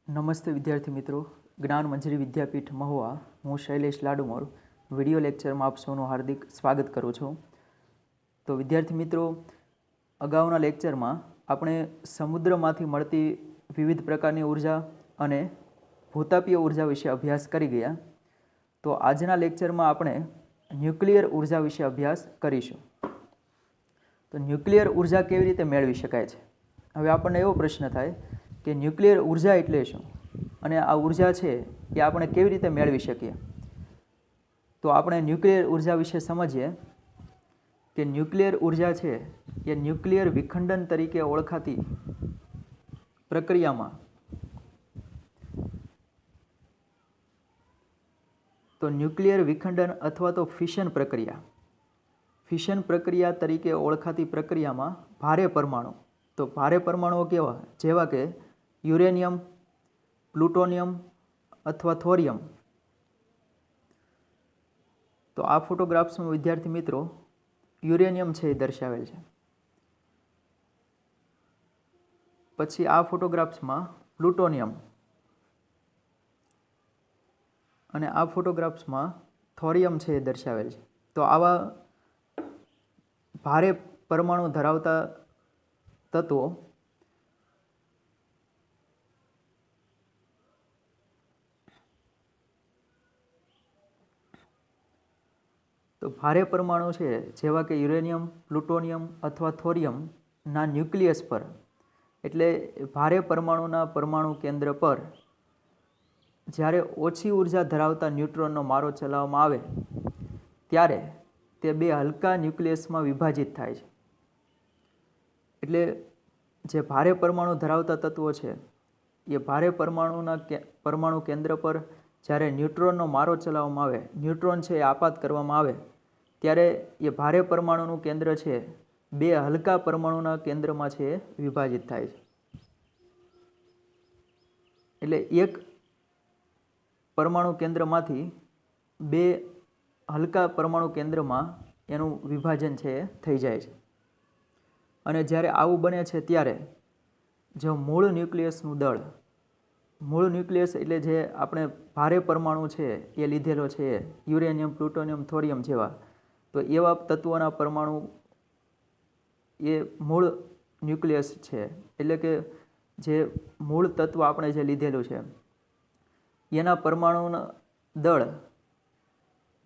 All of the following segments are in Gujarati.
નમસ્તે વિદ્યાર્થી મિત્રો, જ્ઞાન મંજરી વિદ્યાપીઠ મહુવા, હું શૈલેષ લાડુમોર વિડીયો લેક્ચરમાં આપ સૌનું હાર્દિક સ્વાગત કરું છું. તો વિદ્યાર્થી મિત્રો, અગાઉના લેક્ચરમાં આપણે સમુદ્રમાંથી મળતી વિવિધ પ્રકારની ઉર્જા અને ભૂતાપીય ઉર્જા વિશે અભ્યાસ કરી ગયા. તો આજના લેક્ચરમાં આપણે ન્યુક્લિયર ઉર્જા વિશે અભ્યાસ કરીશું. તો ન્યુક્લિયર ઉર્જા કેવી રીતે મેળવી શકાય છે? હવે આપણને એવો પ્રશ્ન થાય કે ન્યુક્લિયર ઉર્જા એટલે શું અને આ ઉર્જા છે એ આપણે કેવી રીતે મેળવી શકીએ. તો આપણે ન્યુક્લિયર ઉર્જા વિશે સમજીએ કે ન્યુક્લિયર ઉર્જા છે એ ન્યુક્લિયર વિખંડન તરીકે ઓળખાતી પ્રક્રિયામાં તો ન્યુક્લિયર વિખંડન અથવા તો ફિશન પ્રક્રિયા તરીકે ઓળખાતી પ્રક્રિયામાં ભારે પરમાણુ, તો ભારે પરમાણુઓ કેવા? જેવા કે યુરેનિયમ, પ્લુટોનિયમ અથવા થોરિયમ. તો આ ફોટોગ્રાફ્સમાં વિદ્યાર્થી મિત્રો યુરેનિયમ છે એ દર્શાવેલ છે. પછી આ ફોટોગ્રાફ્સમાં પ્લુટોનિયમ અને આ ફોટોગ્રાફ્સમાં થોરિયમ છે એ દર્શાવેલ છે. તો આવા ભારે પરમાણુ ધરાવતા તત્વો તો ભારે પરમાણુ છે જેવા કે યુરેનિયમ, પ્લુટોનિયમ અથવા થોરિયમના ન્યુક્લિયસ પર, એટલે ભારે પરમાણુના પરમાણુ કેન્દ્ર પર જ્યારે ઓછી ઉર્જા ધરાવતા ન્યુટ્રોનનો મારો ચલાવવામાં આવે ત્યારે તે બે હલકા ન્યુક્લિયસમાં વિભાજિત થાય છે. એટલે જે ભારે પરમાણુ ધરાવતા તત્વો છે એ ભારે પરમાણુ કેન્દ્ર પર જ્યારે ન્યુટ્રોનનો મારો ચલાવવામાં આવે, ન્યુટ્રોન છે એ આપાત કરવામાં આવે, ત્યારે એ ભારે પરમાણુનું કેન્દ્ર છે બે હલકા પરમાણુના કેન્દ્રમાં છે એ વિભાજિત થાય છે. એટલે એક પરમાણુ કેન્દ્રમાંથી બે હલકા પરમાણુ કેન્દ્રમાં એનું વિભાજન છે એ થઈ જાય છે. અને જ્યારે આવું બને છે ત્યારે જો મૂળ ન્યુક્લિયસ એટલે જે આપણે ભારે પરમાણુ છે એ લીધેલો છે યુરેનિયમ, પ્લુટોનિયમ, થોરિયમ જેવા, તો એવા તત્વોના પરમાણુ એ મૂળ ન્યુક્લિયસ છે, એટલે કે જે મૂળ તત્વ આપણે જે લીધેલું છે એના પરમાણુના દળ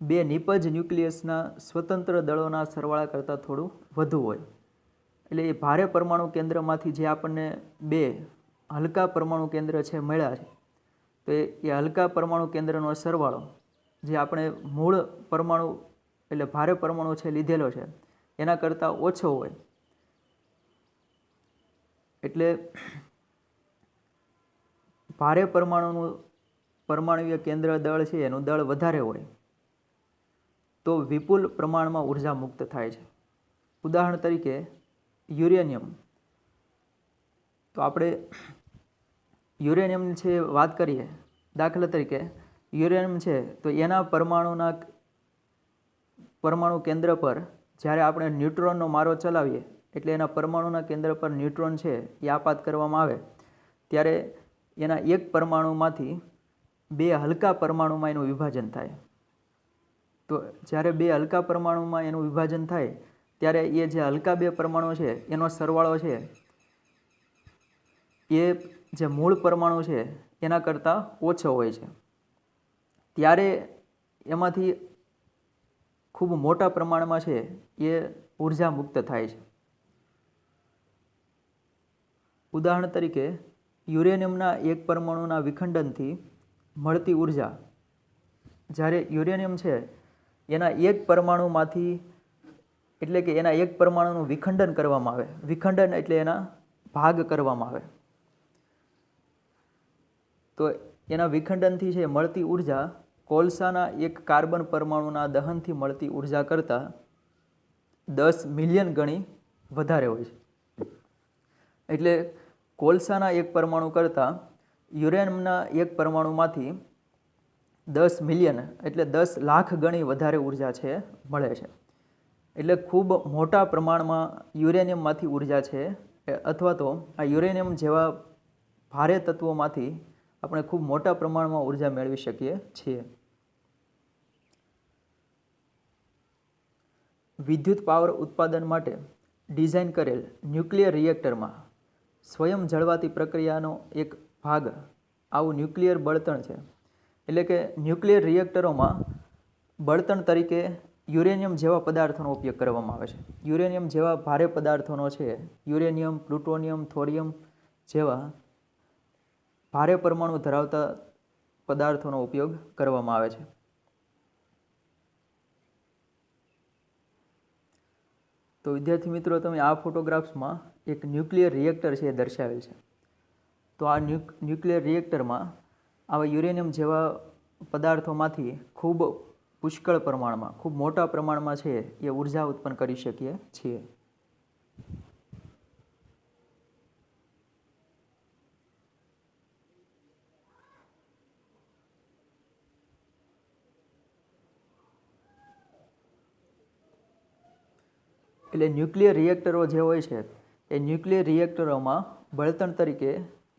બે નિપજ ન્યુક્લિયસના સ્વતંત્ર દળોના સરવાળા કરતાં થોડું વધુ હોય. એટલે એ ભારે પરમાણુ કેન્દ્રમાંથી જે આપણને બે હલકા પરમાણુ કેન્દ્ર છે મળ્યા છે, તો એ હલકા પરમાણુ કેન્દ્રનો સરવાળો જે આપણે મૂળ પરમાણુ એટલે ભારે પરમાણુ છે લીધેલો છે એના કરતાં ઓછો હોય. એટલે ભારે પરમાણુય કેન્દ્ર દળ છે એનું દળ વધારે હોય તો વિપુલ પ્રમાણમાં ઉર્જા મુક્ત થાય છે. ઉદાહરણ તરીકે યુરેનિયમ. તો આપણે યુરેનિયમની છે વાત કરીએ, દાખલા તરીકે યુરેનિયમ છે તો એના પરમાણુ કેન્દ્ર પર જ્યારે આપણે ન્યુટ્રોનનો મારો ચલાવીએ, એટલે એના પરમાણુના કેન્દ્ર પર ન્યુટ્રોન છે એ આપાત કરવામાં આવે ત્યારે એના એક પરમાણુમાંથી બે હલકા પરમાણુમાં એનું વિભાજન થાય. તો જ્યારે બે હલકા પરમાણુમાં એનું વિભાજન થાય ત્યારે એ જે હલકા બે પરમાણુ છે એનો સરવાળો છે એ જે મૂળ પરમાણુ છે એના કરતાં ઓછો હોય છે. ત્યારે એમાંથી ખૂબ મોટા પ્રમાણમાં છે એ ઉર્જા મુક્ત થાય છે. ઉદાહરણ તરીકે યુરેનિયમના એક પરમાણુના વિખંડનથી મળતી ઉર્જા, જ્યારે યુરેનિયમ છે એના એક પરમાણુમાંથી એટલે કે એના એક પરમાણુનું વિખંડન કરવામાં આવે, વિખંડન એટલે એના ભાગ કરવામાં આવે, તો એના વિખંડનથી છે મળતી ઉર્જા કોલસાના એક કાર્બન પરમાણુના દહનથી મળતી ઉર્જા કરતાં 10 મિલિયન ગણી વધારે હોય છે. એટલે કોલસાના એક પરમાણુ કરતાં યુરેનિયમના એક પરમાણુમાંથી 10 મિલિયન એટલે 10 લાખ ગણી વધારે ઉર્જા છે મળે છે. એટલે ખૂબ મોટા પ્રમાણમાં યુરેનિયમમાંથી ઉર્જા છે અથવા તો આ યુરેનિયમ જેવા ભારે તત્વોમાંથી આપણે ખૂબ મોટા પ્રમાણમાં ઉર્જા મેળવી શકીએ છીએ. વિદ્યુત પાવર ઉત્પાદન માટે ડિઝાઇન કરેલ ન્યુક્લિયર રિએક્ટરમાં સ્વયં જળવાતી પ્રક્રિયાનો એક ભાગ આવું ન્યુક્લિયર બળતણ છે. એટલે કે ન્યુક્લિયર રિએક્ટરોમાં બળતણ તરીકે યુરેનિયમ જેવા પદાર્થોનો ઉપયોગ કરવામાં આવે છે. યુરેનિયમ જેવા ભારે પદાર્થોનો છે, યુરેનિયમ, પ્લુટોનિયમ, થોરિયમ જેવા ભારે પરમાણુ ધરાવતા પદાર્થોનો ઉપયોગ કરવામાં આવે છે. તો વિદ્યાર્થી મિત્રો, તમે આ ફોટોગ્રાફ્સમાં એક ન્યુક્લિયર રિએક્ટર છે એ દર્શાવેલ છે. તો આ ન્યુક્લિયર રિએક્ટરમાં આવા યુરેનિયમ જેવા પદાર્થોમાંથી ખૂબ પુષ્કળ પ્રમાણમાં, ખૂબ મોટા પ્રમાણમાં છે એ ઉર્જા ઉત્પન્ન કરી શકીએ છીએ. એટલે ન્યુક્લિયર રિએક્ટરો જે હોય છે એ ન્યુક્લિયર રિએક્ટરોમાં બળતણ તરીકે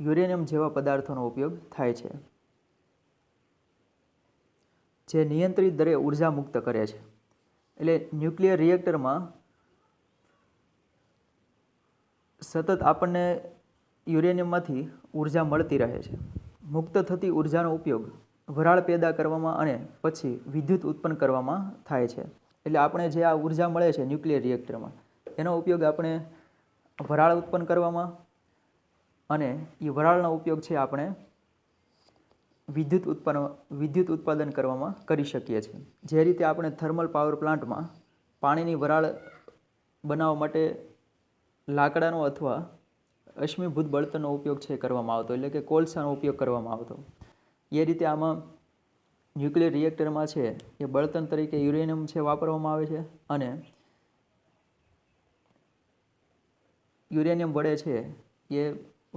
યુરેનિયમ જેવા પદાર્થોનો ઉપયોગ થાય છે, જે નિયંત્રિત દરે ઉર્જા મુક્ત કરે છે. એટલે ન્યુક્લિયર રિએક્ટરમાં સતત આપણને યુરેનિયમમાંથી ઉર્જા મળતી રહે છે. મુક્ત થતી ઉર્જાનો ઉપયોગ વરાળ પેદા કરવામાં અને પછી વિદ્યુત ઉત્પન્ન કરવામાં થાય છે. એટલે આપણે જે આ ઉર્જા મળે છે ન્યુક્લિયર રિએક્ટરમાં, એનો ઉપયોગ આપણે વરાળ ઉત્પન્ન કરવામાં અને એ વરાળનો ઉપયોગ છે આપણે વિદ્યુત ઉત્પાદન કરવામાં કરી શકીએ છીએ. જે રીતે આપણે થર્મલ પાવર પ્લાન્ટમાં પાણીની વરાળ બનાવવા માટે લાકડાનો અથવા અશ્મિભૂત બળતણનો ઉપયોગ છે કરવામાં આવતો, એટલે કે કોલસાનો ઉપયોગ કરવામાં આવતો. એ રીતે આમાં ન્યુક્લિયર રિએક્ટરમાં છે એ બળતણ તરીકે યુરેનિયમ છે વાપરવામાં આવે છે અને યુરેનિયમ વડે છે એ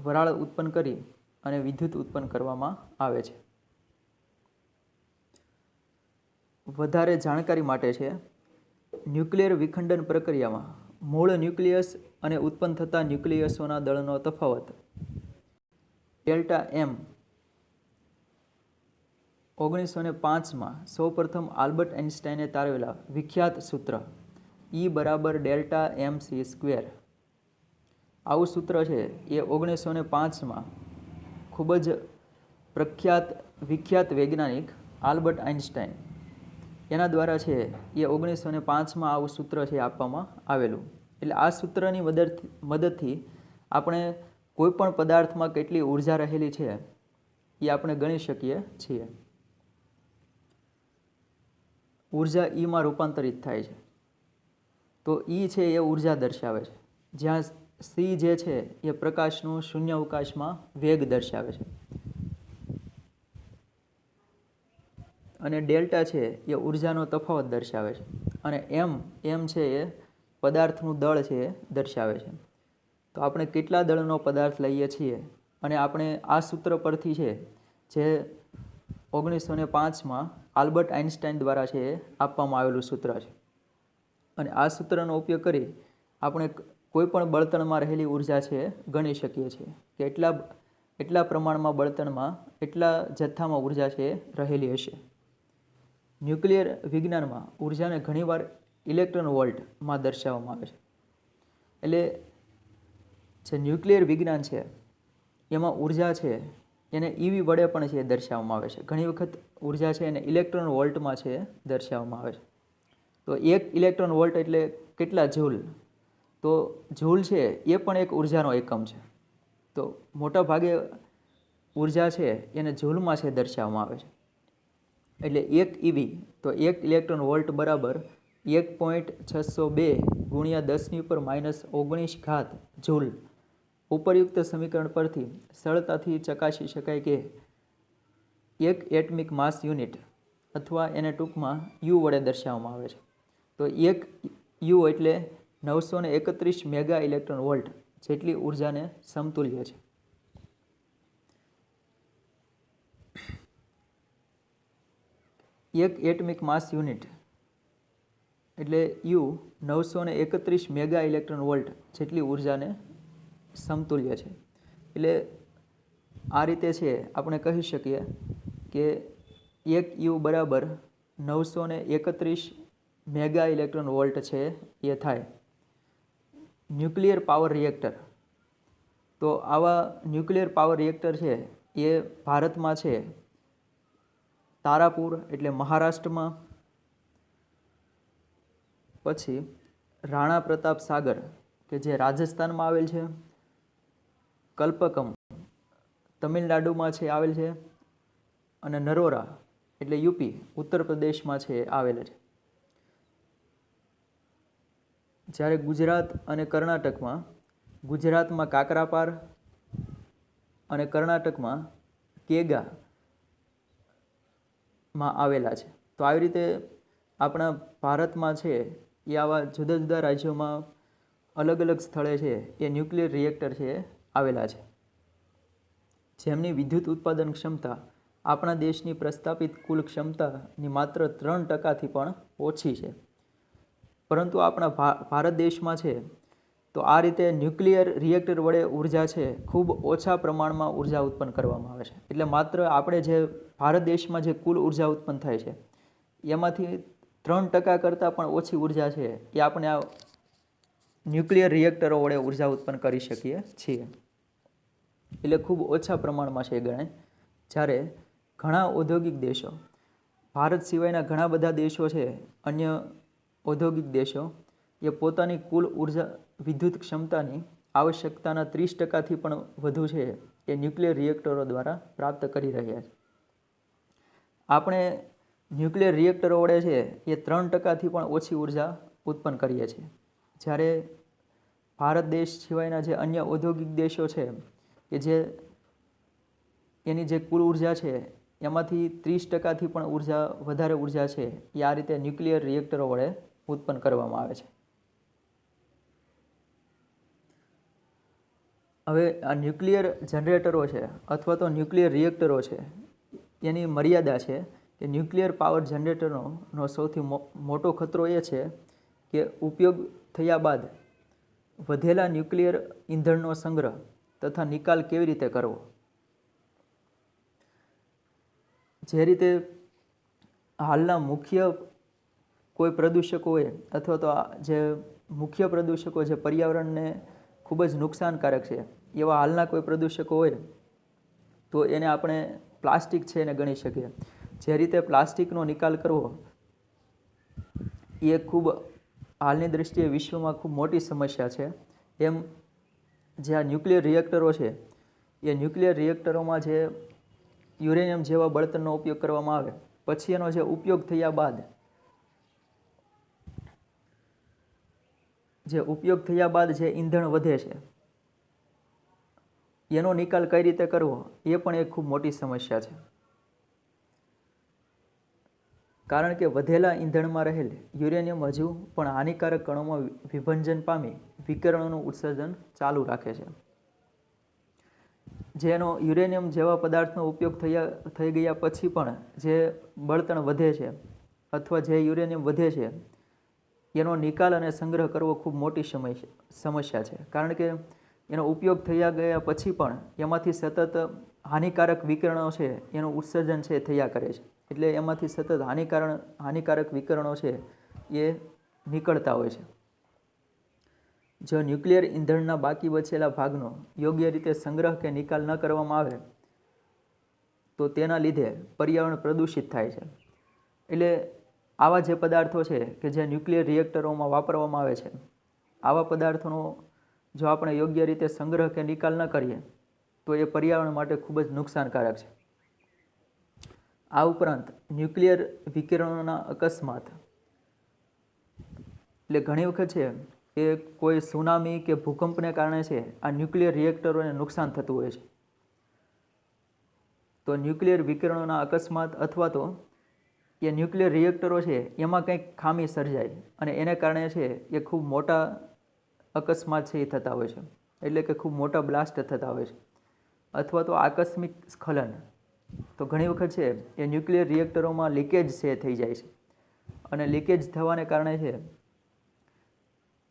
વરાળ ઉત્પન્ન કરી અને વિદ્યુત ઉત્પન્ન કરવામાં આવે છે. વધારે જાણકારી માટે છે ન્યુક્લિયર વિખંડન પ્રક્રિયામાં મૂળ ન્યુક્લિયસ અને ઉત્પન્ન થતા ન્યુક્લિયસોના દળનો તફાવત ડેલ્ટા એમ 1905માં સૌપ્રથમ આલ્બર્ટ આઇન્સ્ટાઈને તારવેલા વિખ્યાત સૂત્ર E = ડેલ્ટા MC સ્ક્વેર. આવું સૂત્ર છે એ 1905માં ખૂબ જ વિખ્યાત વૈજ્ઞાનિક આલ્બર્ટ આઇન્સ્ટાઈન એના દ્વારા છે એ 1905માં આવું સૂત્ર છે આપવામાં આવેલું. એટલે આ સૂત્રની મદદથી આપણે કોઈ પણ પદાર્થમાં કેટલી ઉર્જા રહેલી છે એ આપણે ગણી શકીએ છીએ. ઉર્જા ઈમાં રૂપાંતરિત થાય છે. તો ઈ છે એ ઉર્જા દર્શાવે છે, જ્યાં સી જે છે એ પ્રકાશનું શૂન્ય અવકાશમાં વેગ દર્શાવે છે અને ડેલ્ટા છે એ ઉર્જાનો તફાવત દર્શાવે છે અને એમ છે એ પદાર્થનું દળ છે એ દર્શાવે છે. તો આપણે કેટલા દળનો પદાર્થ લઈએ છીએ અને આપણે આ સૂત્ર પરથી છે જે 1905માં આલ્બર્ટ આઇન્સ્ટાઈન દ્વારા છે એ આપવામાં આવેલું સૂત્ર છે અને આ સૂત્રનો ઉપયોગ કરી આપણે કોઈ પણ બળતણમાં રહેલી ઉર્જા છે ગણી શકીએ છીએ કે એટલા પ્રમાણમાં બળતણમાં એટલા જથ્થામાં ઉર્જા છે રહેલી હશે. ન્યુક્લિયર વિજ્ઞાનમાં ઉર્જાને ઘણીવાર ઇલેક્ટ્રોન વોલ્ટમાં દર્શાવવામાં આવે છે. એટલે જે ન્યુક્લિયર વિજ્ઞાન છે એમાં ઉર્જા છે એને ઈવી વડે પણ છે દર્શાવવામાં આવે છે. ઘણી વખત ઉર્જા છે એને ઇલેક્ટ્રોન વોલ્ટમાં છે દર્શાવવામાં આવે છે. તો 1 ઇલેક્ટ્રોન વોલ્ટ એટલે કેટલા જૂલ? તો જૂલ છે એ પણ એક ઉર્જાનો એકમ છે. તો મોટા ભાગે ઉર્જા છે એને જૂલમાં છે દર્શાવવામાં આવે છે. એટલે 1 ઈવી તો 1 ઇલેક્ટ્રોન વોલ્ટ બરાબર 1.602 × 10⁻⁻19 જૂલ. ઉપરયુક્ત સમીકરણ પરથી સરળતાથી ચકાસી શકાય કે 1 એટમિક માસ યુનિટ અથવા એને ટૂંકમાં યુ વડે દર્શાવવામાં આવે છે. તો 1 યુ એટલે 931 મેગા ઇલેક્ટ્રોન વોલ્ટ જેટલી ઉર્જાને સમતુલ્ય છે. એક એટમિક માસ યુનિટ એટલે યુ 931 મેગા ઇલેક્ટ્રોન વોલ્ટ જેટલી ઉર્જાને સમતુલ્ય છે. એટલે આ રીતે છે આપણે કહી શકીએ કે 1 યુ બરાબર 931 મેગા ઇલેક્ટ્રોન વોલ્ટ છે એ થાય. ન્યુક્લિયર પાવર રિએક્ટર, તો આવા ન્યુક્લિયર પાવર રિએક્ટર છે એ ભારતમાં છે તારાપુર એટલે મહારાષ્ટ્રમાં, પછી રાણા પ્રતાપ સાગર કે જે રાજસ્થાનમાં આવેલ છે, કલ્પકમ તમિલનાડુમાં છે આવેલ છે, અને નરોરા એટલે યુપી ઉત્તર પ્રદેશમાં છે આવેલ છે. જ્યારે ગુજરાત અને કર્ણાટકમાં, ગુજરાતમાં કાકરાપાર અને કર્ણાટકમાં કેગામાં આવેલા છે. તો આવી રીતે આપણા ભારતમાં છે એ આવા જુદા જુદા રાજ્યોમાં અલગ અલગ સ્થળે છે એ ન્યુક્લિયર રિએક્ટર છે આવેલા છે, જેમની વિદ્યુત ઉત્પાદન ક્ષમતા આપણા દેશની પ્રસ્થાપિત કુલ ક્ષમતાની માત્ર 3%થી પણ ઓછી છે. પરંતુ આપણા ભારત દેશમાં છે તો આ રીતે ન્યુક્લિયર રિએક્ટર વડે ઉર્જા છે ખૂબ ઓછા પ્રમાણમાં ઉર્જા ઉત્પન્ન કરવામાં આવે છે. એટલે માત્ર આપણે જે ભારત દેશમાં જે કુલ ઉર્જા ઉત્પન્ન થાય છે એમાંથી 3% કરતાં પણ ઓછી ઉર્જા છે એ આપણે આ ન્યુક્લિયર રિએક્ટરો વડે ઉર્જા ઉત્પન્ન કરી શકીએ છીએ. એટલે ખૂબ ઓછા પ્રમાણમાં છે ગણાય. જ્યારે ઘણા ઔદ્યોગિક દેશો, ભારત સિવાયના ઘણા બધા દેશો છે, અન્ય ઔદ્યોગિક દેશો એ પોતાની કુલ ઉર્જા વિદ્યુત ક્ષમતાની આવશ્યકતાના 30%થી પણ વધુ છે એ ન્યુક્લિયર રિએક્ટરો દ્વારા પ્રાપ્ત કરી રહ્યા છે. આપણે ન્યુક્લિયર રિએક્ટરો વડે છે એ 3%થી પણ ઓછી ઉર્જા ઉત્પન્ન કરીએ છીએ. જ્યારે ભારત દેશ સિવાયના જે અન્ય ઔદ્યોગિક દેશો છે કે જે એની જે કુલ ઉર્જા છે એમાંથી 30%થી પણ વધારે ઉર્જા છે એ આ રીતે ન્યુક્લિયર રિએક્ટરો વડે ઉત્પન્ન કરવામાં આવે છે. હવે આ ન્યુક્લિયર જનરેટરો છે અથવા તો ન્યુક્લિયર રિએક્ટરો છે એની મર્યાદા છે કે ન્યુક્લિયર પાવર જનરેટરનો સૌથી મોટો ખતરો એ છે કે ઉપયોગ થયા બાદ વધેલા ન્યુક્લિયર ઈંધણનો સંગ્રહ તથા નિકાલ કેવી રીતે કરવો. જે રીતે હાલના મુખ્ય કોઈ પ્રદૂષકો હોય અથવા તો જે મુખ્ય પ્રદૂષકો જે પર્યાવરણને ખૂબ જ નુકસાનકારક છે એવા હાલના કોઈ પ્રદૂષકો હોય તો એને આપણે પ્લાસ્ટિક છે એને ગણી શકીએ. જે રીતે પ્લાસ્ટિકનો નિકાલ કરવો એ ખૂબ હાલની દૃષ્ટિએ વિશ્વમાં ખૂબ મોટી સમસ્યા છે. એમ જે આ ન્યુક્લિયર રિએક્ટરો છે એ ન્યુક્લિયર રિએક્ટરોમાં જે યુરેનિયમ જેવા બળતણનો ઉપયોગ કરવામાં આવે પછી એનો જે ઉપયોગ થયા બાદ જે ઈંધણ વધે છે એનો નિકાલ કઈ રીતે કરવો એ પણ એક ખૂબ મોટી સમસ્યા છે. કારણ કે વધેલા ઈંધણમાં રહેલ યુરેનિયમ હજુ પણ હાનિકારક કણોમાં વિભંજન પામી વિકિરણોનું ઉત્સર્જન ચાલુ રાખે છે. જેનો યુરેનિયમ જેવા પદાર્થનો ઉપયોગ થઈ ગયા પછી પણ જે બળતણ વધે છે અથવા જે યુરેનિયમ વધે છે એનો નિકાલ અને સંગ્રહ કરવો ખૂબ મોટી સમસ્યા છે. કારણ કે એનો ઉપયોગ થયા ગયા પછી પણ એમાંથી સતત હાનિકારક વિકિરણો છે એનું ઉત્સર્જન છે થયા કરે છે. એટલે એમાંથી સતત હાનિકારક વિકિરણો છે એ નીકળતા હોય છે. જો ન્યુક્લિયર ઈંધણના બાકી બચેલા ભાગનો યોગ્ય રીતે સંગ્રહ કે નિકાલ ન કરવામાં આવે તો તેના લીધે પર્યાવરણ પ્રદૂષિત થાય છે. એટલે આવા જે પદાર્થો છે કે જે ન્યુક્લિયર રિએક્ટરોમાં વાપરવામાં આવે છે આવા પદાર્થોનો જો આપણે યોગ્ય રીતે સંગ્રહ કે નિકાલ ન કરીએ તો એ પર્યાવરણ માટે ખૂબ જ નુકસાનકારક છે. આ ઉપરાંત ન્યુક્લિયર વિકિરણોના અકસ્માત એટલે ઘણી વખત છે એ કોઈ સુનામી કે ભૂકંપને કારણે છે આ ન્યુક્લિયર રિએક્ટરોને નુકસાન થતું હોય છે. તો ન્યુક્લિયર વિકિરણોના અકસ્માત અથવા તો એ ન્યુક્લિયર રિએક્ટરો છે એમાં કંઈક ખામી સર્જાય અને એને કારણે છે એ ખૂબ મોટા અકસ્માત છે એ થતા હોય છે. એટલે કે ખૂબ મોટા બ્લાસ્ટ થતા હોય છે અથવા તો આકસ્મિક સ્ખલન. તો ઘણી વખત છે એ ન્યુક્લિયર રિએક્ટરોમાં લીકેજ છે થઈ જાય છે અને લીકેજ થવાને કારણે છે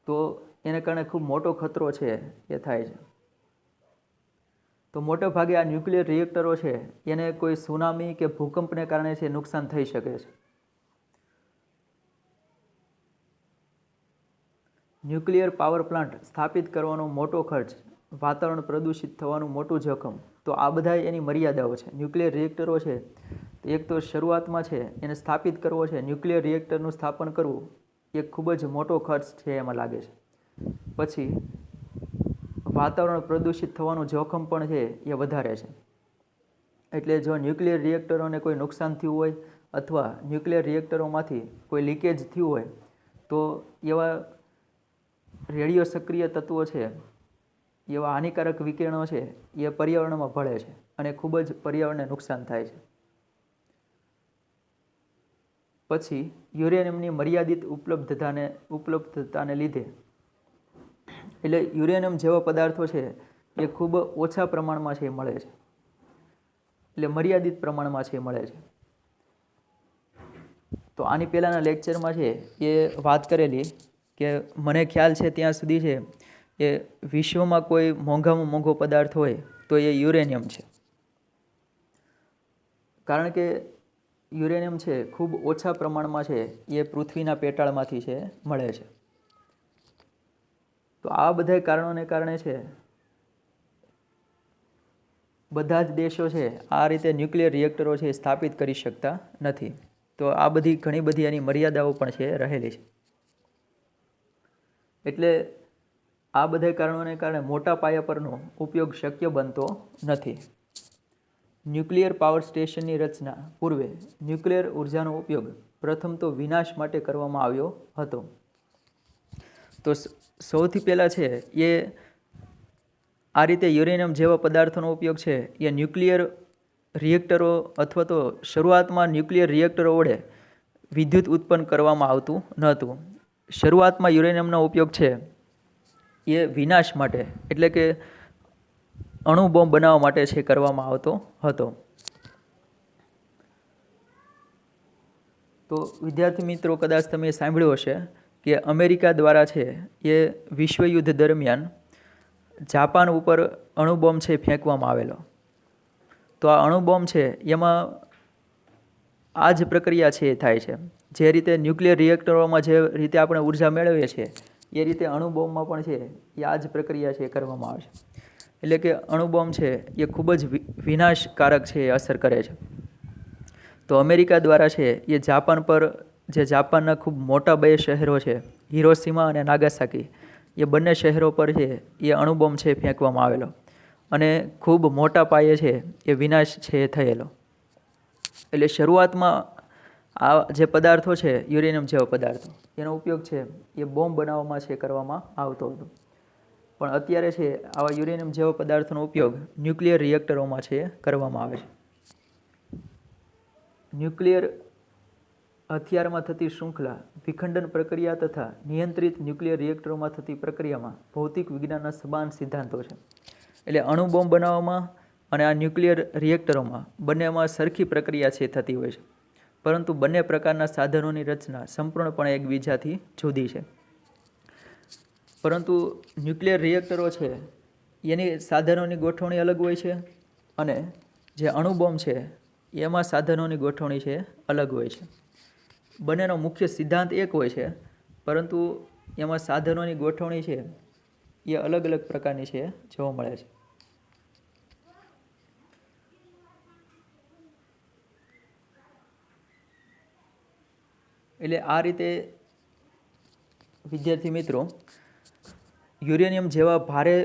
તો એને કારણે ખૂબ મોટો ખતરો છે એ થાય છે. તો મોટે ભાગે આ ન્યુક્લિયર રિએક્ટરો છે એને કોઈ સુનામી કે ભૂકંપને કારણે છે નુકસાન થઈ શકે છે. ન્યુક્લિયર પાવર પ્લાન્ટ સ્થાપિત કરવાનો મોટો ખર્ચ, વાતાવરણ પ્રદૂષિત થવાનું મોટું જોખમ, તો આ બધા એની મર્યાદાઓ છે. ન્યુક્લિયર રિએક્ટરો છે એક તો શરૂઆતમાં છે એને સ્થાપિત કરવો છે, ન્યુક્લિયર રિએક્ટરનું સ્થાપન કરવું એ ખૂબ જ મોટો ખર્ચ છે એમાં લાગે છે. પછી વાતાવરણ પ્રદૂષિત થવાનું જોખમ પણ છે એ વધારે છે. એટલે જો ન્યુક્લિયર રિએક્ટરોને કોઈ નુકસાન થયું હોય અથવા ન્યુક્લિયર રિએક્ટરોમાંથી કોઈ લીકેજ થયું હોય તો એવા રેડિયો સક્રિય તત્વો છે, એવા હાનિકારક વિકિરણો છે એ પર્યાવરણમાં ભળે છે અને ખૂબ જ પર્યાવરણને નુકસાન થાય છે. પછી યુરેનિયમની મર્યાદિત ઉપલબ્ધતાને લીધે, એટલે યુરેનિયમ જેવા પદાર્થો છે એ ખૂબ ઓછા પ્રમાણમાં છે મળે છે, એટલે મર્યાદિત પ્રમાણમાં છે મળે છે. તો આની પહેલાંના લેક્ચરમાં છે એ વાત કરેલી કે મને ખ્યાલ છે ત્યાં સુધી છે એ વિશ્વમાં કોઈ મોંઘામાં મોંઘો પદાર્થ હોય તો એ યુરેનિયમ છે. કારણ કે યુરેનિયમ છે ખૂબ ઓછા પ્રમાણમાં છે એ પૃથ્વીના પેટાળમાંથી છે મળે છે. તો આ બધા કારણોને કારણે છે બધા જ દેશો છે આ રીતે ન્યુક્લિયર રિએક્ટરો છે સ્થાપિત કરી શકતા નથી. તો આ બધી ઘણી બધી એની મર્યાદાઓ પણ છે રહેલી છે. એટલે આ બધા કારણોને કારણે મોટા પાયા પરનો ઉપયોગ શક્ય બનતો નથી. ન્યુક્લિયર પાવર સ્ટેશનની રચના પૂર્વે ન્યુક્લિયર ઉર્જાનો ઉપયોગ પ્રથમ તો વિનાશ માટે કરવામાં આવ્યો હતો. તો સૌથી પહેલાં છે એ આ રીતે યુરેનિયમ જેવા પદાર્થોનો ઉપયોગ છે એ ન્યુક્લિયર રિએક્ટરો અથવા તો શરૂઆતમાં ન્યુક્લિયર રિએક્ટરો વડે વિદ્યુત ઉત્પન્ન કરવામાં આવતું ન હતું. શરૂઆતમાં યુરેનિયમનો ઉપયોગ છે એ વિનાશ માટે એટલે કે અણુ બોમ્બ બનાવવા માટે છે કરવામાં આવતો હતો. તો વિદ્યાર્થી મિત્રો, કદાચ તમે સાંભળ્યું હશે કે અમેરિકા દ્વારા છે એ વિશ્વયુદ્ધ દરમિયાન જાપાન ઉપર અણુબોમ્બ છે ફેંકવામાં આવેલો. તો આ અણુબોમ્બ છે એમાં આ જ પ્રક્રિયા છે એ થાય છે. જે રીતે ન્યુક્લિયર રિએક્ટરોમાં જે રીતે આપણે ઉર્જા મેળવીએ છીએ એ રીતે અણુબોમ્બમાં પણ છે એ આ જ પ્રક્રિયા છે કરવામાં આવે છે. એટલે કે અણુબોમ્બ છે એ ખૂબ જ વિનાશકારક છે એ અસર કરે છે. તો અમેરિકા દ્વારા છે એ જાપાન પર, જે જાપાનના ખૂબ મોટા બે શહેરો છે હિરોશીમા અને નાગાસાકી, એ બંને શહેરો પર છે એ અણુબોમ્બ છે ફેંકવામાં આવેલો અને ખૂબ મોટા પાયે છે એ વિનાશ છે એ થયેલો. એટલે શરૂઆતમાં આ જે પદાર્થો છે યુરેનિયમ જેવા પદાર્થો એનો ઉપયોગ છે એ બોમ્બ બનાવવામાં છે કરવામાં આવતો હતો. પણ અત્યારે છે આવા યુરેનિયમ જેવા પદાર્થોનો ઉપયોગ ન્યુક્લિયર રિએક્ટરોમાં છે કરવામાં આવે છે. ન્યુક્લિયર હથિયારમાં થતી શૃંખલા, વિખંડન પ્રક્રિયા તથા નિયંત્રિત ન્યુક્લિયર રિએક્ટરોમાં થતી પ્રક્રિયામાં ભૌતિક વિજ્ઞાનના સમાન સિદ્ધાંતો છે. એટલે અણુ બોમ્બ બનાવવામાં અને આ ન્યુક્લિયર રિએક્ટરોમાં બંનેમાં સરખી પ્રક્રિયા છે થતી હોય છે, પરંતુ બંને પ્રકારના સાધનોની રચના સંપૂર્ણપણે એકબીજાથી જુદી છે. પરંતુ ન્યુક્લિયર રિએક્ટરો છે એની સાધનોની ગોઠવણી અલગ હોય છે અને જે અણુબોમ્બ છે એમાં સાધનોની ગોઠવણી છે અલગ હોય છે. બંનેનો મુખ્ય સિદ્ધાંત એક હોય છે, પરંતુ એમાં સાધનોની ગોઠવણી છે એ અલગ અલગ પ્રકારની છે જોવા મળે છે. એટલે આ રીતે વિદ્યાર્થી મિત્રો, યુરેનિયમ જેવા ભારે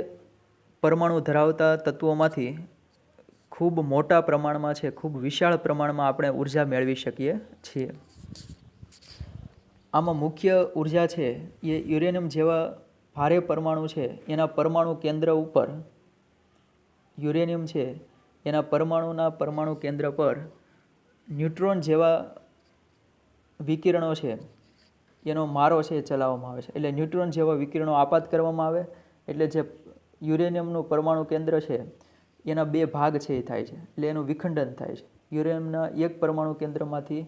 પરમાણુ ધરાવતા તત્વોમાંથી ખૂબ મોટા પ્રમાણમાં છે, ખૂબ વિશાળ પ્રમાણમાં આપણે ઉર્જા મેળવી શકીએ છીએ. આમાં મુખ્ય ઉર્જા છે એ યુરેનિયમ જેવા ભારે પરમાણુ છે એના પરમાણુ કેન્દ્ર ઉપર, યુરેનિયમ છે એના પરમાણુ કેન્દ્ર પર ન્યુટ્રોન જેવા વિકિરણો છે એનો મારો છે ચલાવવામાં આવે છે. એટલે ન્યુટ્રોન જેવા વિકિરણો આપાત કરવામાં આવે એટલે જે યુરેનિયમનું પરમાણુ કેન્દ્ર છે એના બે ભાગ છે એ થાય છે, એટલે એનું વિખંડન થાય છે. યુરેનિયમના એક પરમાણુ કેન્દ્રમાંથી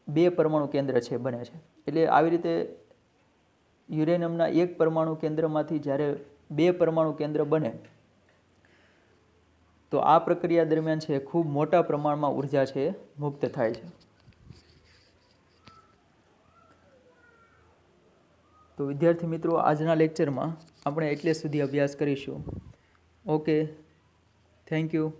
બે પરમાણુ કેન્દ્ર છે બને છે. એટલે આવી રીતે યુરેનિયમના એક પરમાણુ કેન્દ્રમાંથી જ્યારે બે પરમાણુ કેન્દ્ર બને તો આ પ્રક્રિયા દરમિયાન છે ખૂબ મોટા પ્રમાણમાં ઉર્જા છે મુક્ત થાય છે. તો વિદ્યાર્થી મિત્રો, આજના લેક્ચરમાં આપણે એટલે સુધી અભ્યાસ કરીશું. Okay, thank you.